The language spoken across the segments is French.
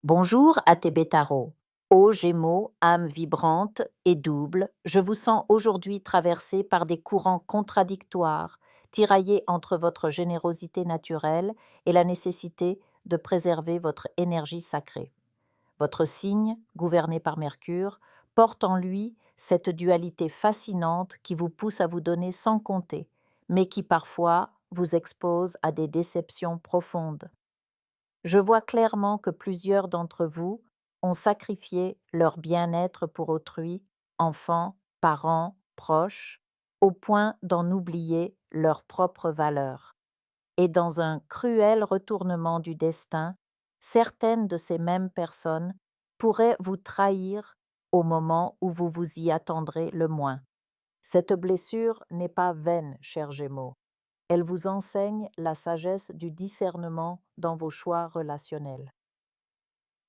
Bonjour à tes Tarot. Ô Gémeaux, âme vibrante et double, je vous sens aujourd'hui traversé par des courants contradictoires, tiraillés entre votre générosité naturelle et la nécessité de préserver votre énergie sacrée. Votre signe, gouverné par Mercure, porte en lui cette dualité fascinante qui vous pousse à vous donner sans compter, mais qui parfois vous expose à des déceptions profondes. Je vois clairement que plusieurs d'entre vous ont sacrifié leur bien-être pour autrui, enfants, parents, proches, au point d'en oublier leurs propres valeurs. Et dans un cruel retournement du destin, certaines de ces mêmes personnes pourraient vous trahir au moment où vous vous y attendrez le moins. Cette blessure n'est pas vaine, chers Gémeaux. Elle vous enseigne la sagesse du discernement dans vos choix relationnels.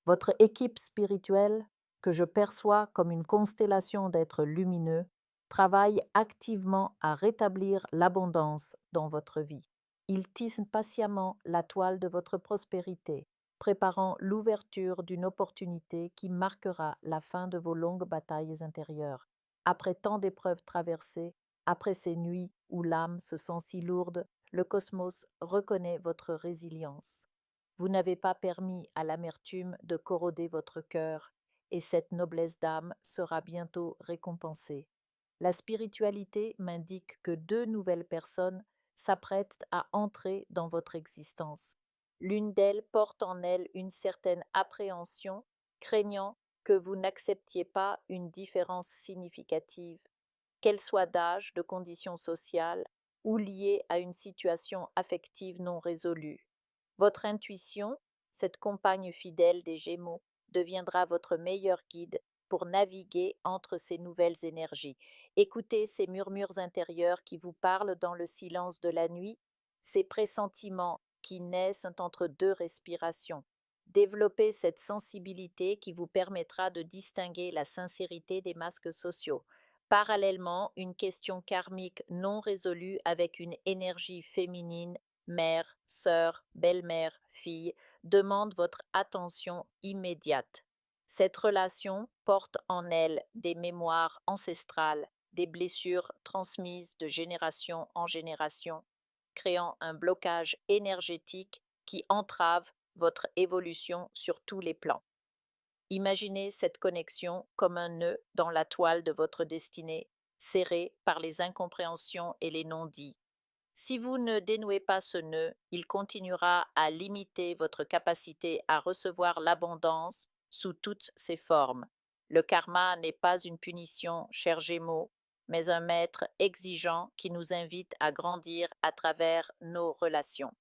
Votre équipe spirituelle, que je perçois comme une constellation d'êtres lumineux, travaille activement à rétablir l'abondance dans votre vie. Ils tissent patiemment la toile de votre prospérité, préparant l'ouverture d'une opportunité qui marquera la fin de vos longues batailles intérieures. Après tant d'épreuves traversées, après ces nuits où l'âme se sent si lourde, le cosmos reconnaît votre résilience. Vous n'avez pas permis à l'amertume de corroder votre cœur, et cette noblesse d'âme sera bientôt récompensée. La spiritualité m'indique que deux nouvelles personnes s'apprêtent à entrer dans votre existence. L'une d'elles porte en elle une certaine appréhension, craignant que vous n'acceptiez pas une différence significative, qu'elle soit d'âge, de condition sociale ou liée à une situation affective non résolue. Votre intuition, cette compagne fidèle des Gémeaux, deviendra votre meilleur guide pour naviguer entre ces nouvelles énergies. Écoutez ces murmures intérieurs qui vous parlent dans le silence de la nuit, ces pressentiments qui naissent entre deux respirations. Développez cette sensibilité qui vous permettra de distinguer la sincérité des masques sociaux. Parallèlement, une question karmique non résolue avec une énergie féminine, mère, sœur, belle-mère, fille, demande votre attention immédiate. Cette relation porte en elle des mémoires ancestrales, des blessures transmises de génération en génération, créant un blocage énergétique qui entrave votre évolution sur tous les plans. Imaginez cette connexion comme un nœud dans la toile de votre destinée, serré par les incompréhensions et les non-dits. Si vous ne dénouez pas ce nœud, il continuera à limiter votre capacité à recevoir l'abondance sous toutes ses formes. Le karma n'est pas une punition, chers Gémeaux, mais un maître exigeant qui nous invite à grandir à travers nos relations.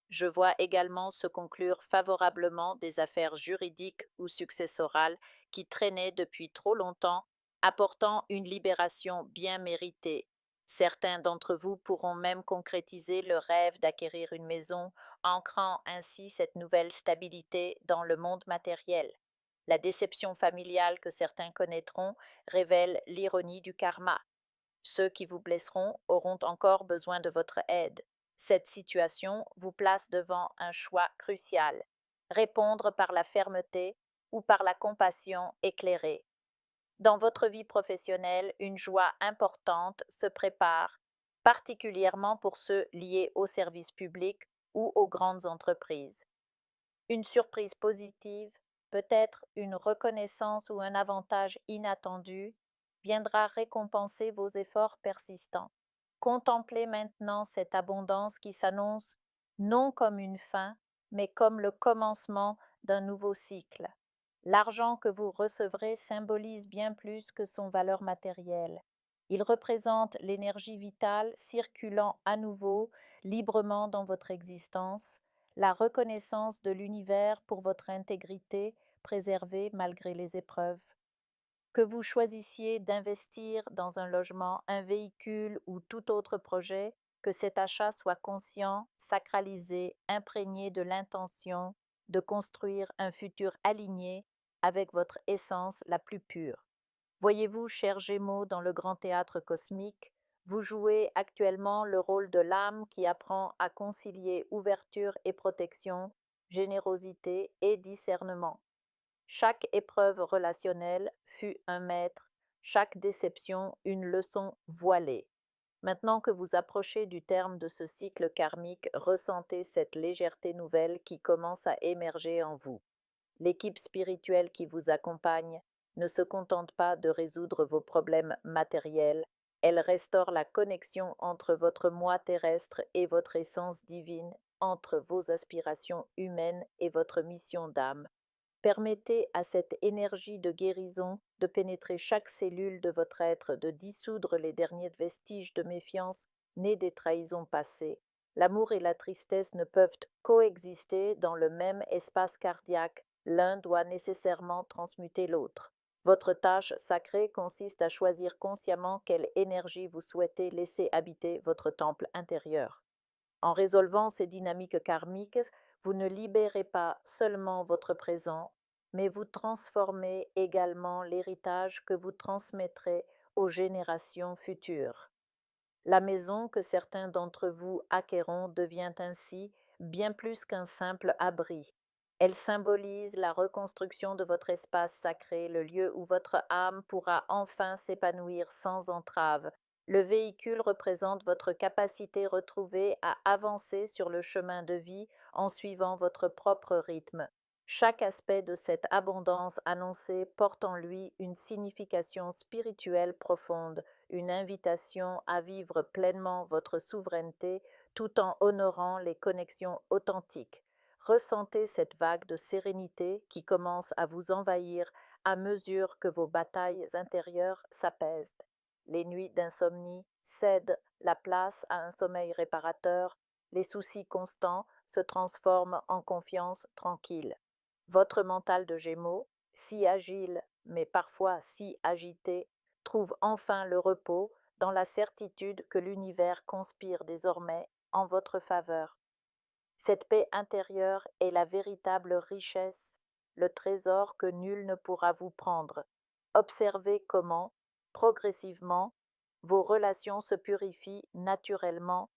Je vois également se conclure favorablement des affaires juridiques ou successorales qui traînaient depuis trop longtemps, apportant une libération bien méritée. Certains d'entre vous pourront même concrétiser le rêve d'acquérir une maison, ancrant ainsi cette nouvelle stabilité dans le monde matériel. La déception familiale que certains connaîtront révèle l'ironie du karma. Ceux qui vous blesseront auront encore besoin de votre aide. Cette situation vous place devant un choix crucial. Répondre par la fermeté ou par la compassion éclairée. Dans votre vie professionnelle, une joie importante se prépare, particulièrement pour ceux liés au service public ou aux grandes entreprises. Une surprise positive, peut-être une reconnaissance ou un avantage inattendu, viendra récompenser vos efforts persistants. Contemplez maintenant cette abondance qui s'annonce non comme une fin, mais comme le commencement d'un nouveau cycle. L'argent que vous recevrez symbolise bien plus que son valeur matérielle. Il représente l'énergie vitale circulant à nouveau librement dans votre existence, la reconnaissance de l'univers pour votre intégrité préservée malgré les épreuves. Que vous choisissiez d'investir dans un logement, un véhicule ou tout autre projet, que cet achat soit conscient, sacralisé, imprégné de l'intention de construire un futur aligné avec votre essence la plus pure. Voyez-vous, chers Gémeaux, dans le grand théâtre cosmique, vous jouez actuellement le rôle de l'âme qui apprend à concilier ouverture et protection, générosité et discernement. Chaque épreuve relationnelle fut un maître, chaque déception une leçon voilée. Maintenant que vous approchez du terme de ce cycle karmique, ressentez cette légèreté nouvelle qui commence à émerger en vous. L'équipe spirituelle qui vous accompagne ne se contente pas de résoudre vos problèmes matériels, elle restaure la connexion entre votre moi terrestre et votre essence divine, entre vos aspirations humaines et votre mission d'âme. Permettez à cette énergie de guérison de pénétrer chaque cellule de votre être, de dissoudre les derniers vestiges de méfiance nés des trahisons passées. L'amour et la tristesse ne peuvent coexister dans le même espace cardiaque, l'un doit nécessairement transmuter l'autre. Votre tâche sacrée consiste à choisir consciemment quelle énergie vous souhaitez laisser habiter votre temple intérieur. En résolvant ces dynamiques karmiques, vous ne libérez pas seulement votre présent, mais vous transformez également l'héritage que vous transmettrez aux générations futures. La maison que certains d'entre vous acquerront devient ainsi bien plus qu'un simple abri. Elle symbolise la reconstruction de votre espace sacré, le lieu où votre âme pourra enfin s'épanouir sans entrave. Le véhicule représente votre capacité retrouvée à avancer sur le chemin de vie en suivant votre propre rythme. Chaque aspect de cette abondance annoncée porte en lui une signification spirituelle profonde, une invitation à vivre pleinement votre souveraineté tout en honorant les connexions authentiques. Ressentez cette vague de sérénité qui commence à vous envahir à mesure que vos batailles intérieures s'apaisent. Les nuits d'insomnie cèdent la place à un sommeil réparateur, les soucis constants se transforment en confiance tranquille. Votre mental de Gémeaux, si agile mais parfois si agité, trouve enfin le repos dans la certitude que l'univers conspire désormais en votre faveur. Cette paix intérieure est la véritable richesse, le trésor que nul ne pourra vous prendre. Observez comment, progressivement, vos relations se purifient naturellement,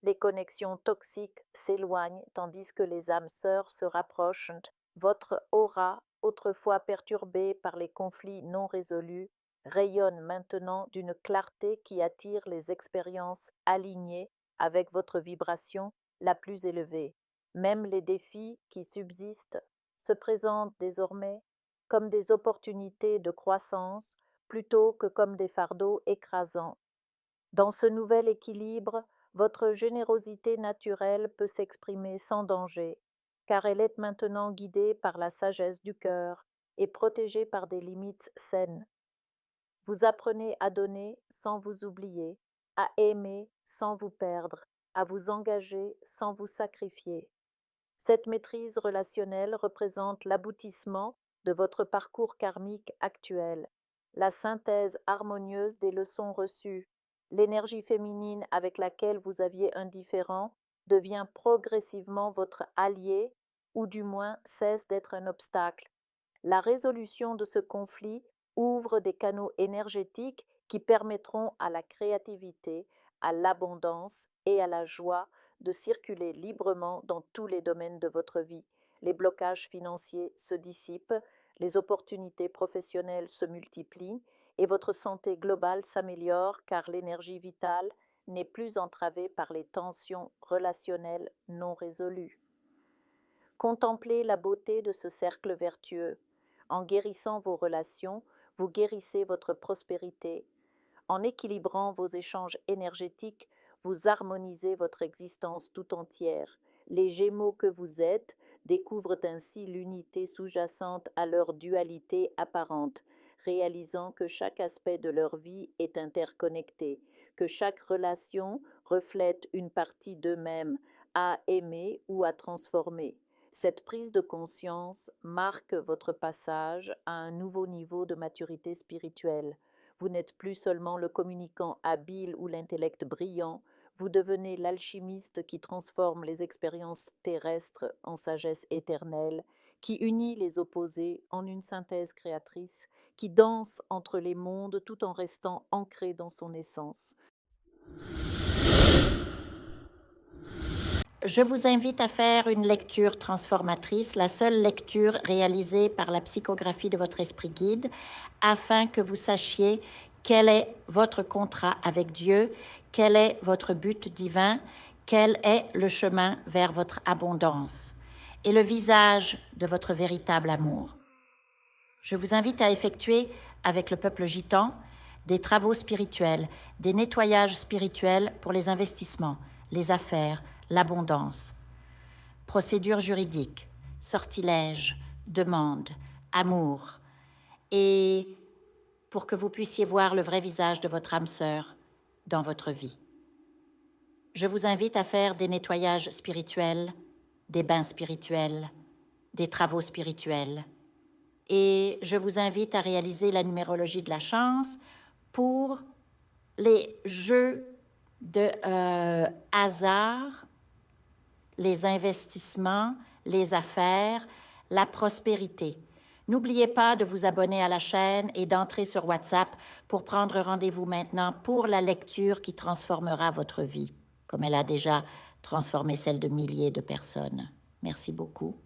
les connexions toxiques s'éloignent tandis que les âmes sœurs se rapprochent, votre aura, autrefois perturbée par les conflits non résolus, rayonne maintenant d'une clarté qui attire les expériences alignées avec votre vibration la plus élevée. Même les défis qui subsistent se présentent désormais comme des opportunités de croissance plutôt que comme des fardeaux écrasants. Dans ce nouvel équilibre, votre générosité naturelle peut s'exprimer sans danger, car elle est maintenant guidée par la sagesse du cœur et protégée par des limites saines. Vous apprenez à donner sans vous oublier, à aimer sans vous perdre, à vous engager sans vous sacrifier. Cette maîtrise relationnelle représente l'aboutissement de votre parcours karmique actuel, la synthèse harmonieuse des leçons reçues. L'énergie féminine avec laquelle vous aviez un différend devient progressivement votre allié, ou du moins cesse d'être un obstacle. La résolution de ce conflit ouvre des canaux énergétiques qui permettront à la créativité, à l'abondance et à la joie de circuler librement dans tous les domaines de votre vie. Les blocages financiers se dissipent, les opportunités professionnelles se multiplient et votre santé globale s'améliore car l'énergie vitale n'est plus entravée par les tensions relationnelles non résolues. Contemplez la beauté de ce cercle vertueux. En guérissant vos relations, vous guérissez votre prospérité. En équilibrant vos échanges énergétiques, vous harmonisez votre existence tout entière. Les Gémeaux que vous êtes découvrent ainsi l'unité sous-jacente à leur dualité apparente, réalisant que chaque aspect de leur vie est interconnecté, que chaque relation reflète une partie d'eux-mêmes à aimer ou à transformer. Cette prise de conscience marque votre passage à un nouveau niveau de maturité spirituelle. Vous n'êtes plus seulement le communicant habile ou l'intellect brillant, vous devenez l'alchimiste qui transforme les expériences terrestres en sagesse éternelle, qui unit les opposés en une synthèse créatrice, qui danse entre les mondes tout en restant ancré dans son essence. Je vous invite à faire une lecture transformatrice, la seule lecture réalisée par la psychographie de votre esprit guide, afin que vous sachiez quel est votre contrat avec Dieu, quel est votre but divin, quel est le chemin vers votre abondance et le visage de votre véritable amour. Je vous invite à effectuer avec le peuple gitan des travaux spirituels, des nettoyages spirituels pour les investissements, les affaires, l'abondance. Procédures juridiques, sortilèges, demandes, amour. Et pour que vous puissiez voir le vrai visage de votre âme sœur dans votre vie. Je vous invite à faire des nettoyages spirituels, des bains spirituels, des travaux spirituels. Et je vous invite à réaliser la numérologie de la chance pour les jeux de hasard, les investissements, les affaires, la prospérité. N'oubliez pas de vous abonner à la chaîne et d'entrer sur WhatsApp pour prendre rendez-vous maintenant pour la lecture qui transformera votre vie, comme elle a déjà transformé celle de milliers de personnes. Merci beaucoup.